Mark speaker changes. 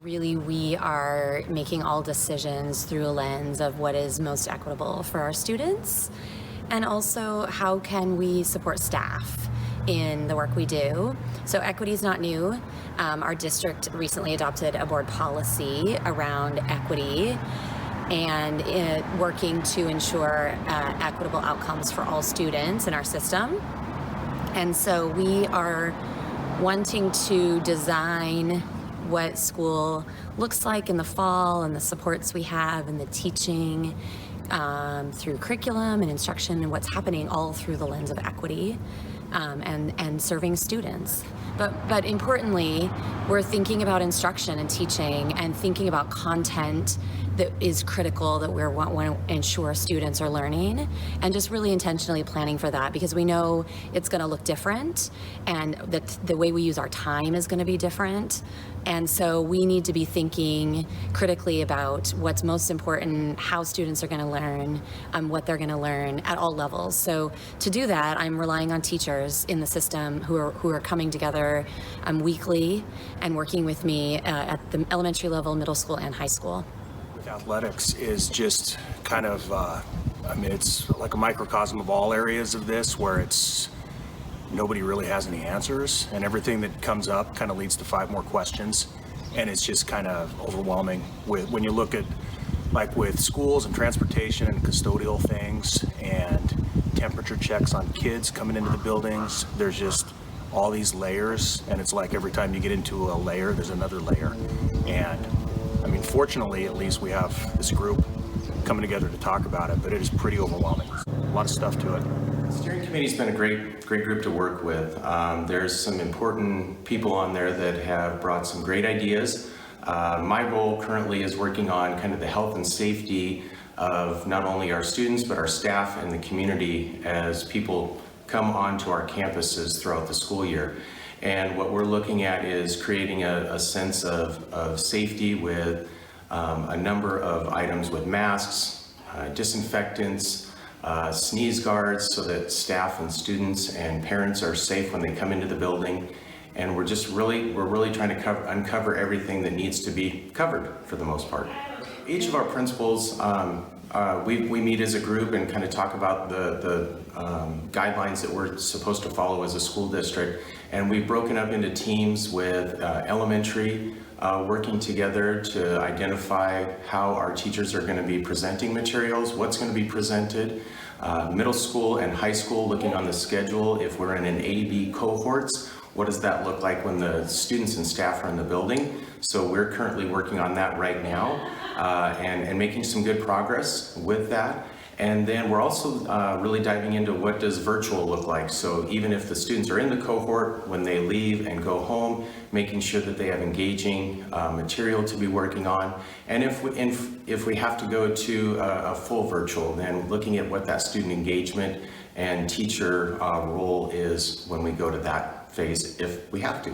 Speaker 1: Really, we are making all decisions through a lens of what is most equitable for our students, and also how can we support staff in the work we do. So equity is not new. Our district recently adopted a board policy around equity and working to ensure equitable outcomes for all students in our system. And so we are wanting to design what school looks like in the fall and the supports we have and the teaching through curriculum and instruction and what's happening all through the lens of equity and serving students. But importantly, we're thinking about instruction and teaching and thinking about content that is critical that we want to ensure students are learning, and just really intentionally planning for that, because we know it's going to look different and that the way we use our time is going to be different. And so we need to be thinking critically about what's most important, how students are going to learn, what they're going to learn at all levels. So to do that, I'm relying on teachers in the system who are coming together weekly and working with me at the elementary level, middle school, and high school.
Speaker 2: Athletics is just kind of, it's like a microcosm of all areas of this, where it's nobody really has any answers, and everything that comes up kind of leads to 5 more questions, and it's just kind of overwhelming when you look at, like, with schools and transportation and custodial things and temperature checks on kids coming into the buildings. There's just all these layers, and it's like every time you get into a layer, there's another layer. And fortunately, at least we have this group coming together to talk about it, but it is pretty overwhelming. A lot of stuff to it.
Speaker 3: The steering committee's been a great group to work with. There's some important people on there that have brought some great ideas. My role currently is working on kind of the health and safety of not only our students, but our staff and the community as people come onto our campuses throughout the school year. And what we're looking at is creating a sense of safety with a number of items with masks, disinfectants, sneeze guards, so that staff and students and parents are safe when they come into the building. And we're really trying to uncover everything that needs to be covered for the most part. Each of our principals, we meet as a group and kind of talk about the guidelines that we're supposed to follow as a school district. And we've broken up into teams with elementary, working together to identify how our teachers are going to be presenting materials, what's going to be presented. Middle school and high school, looking on the schedule, if we're in an A-B cohorts, what does that look like when the students and staff are in the building? So we're currently working on that right now and making some good progress with that. And then we're also really diving into what does virtual look like. So even if the students are in the cohort, when they leave and go home, making sure that they have engaging material to be working on. And if we have to go to a full virtual, then looking at what that student engagement and teacher role is when we go to that phase, if we have to.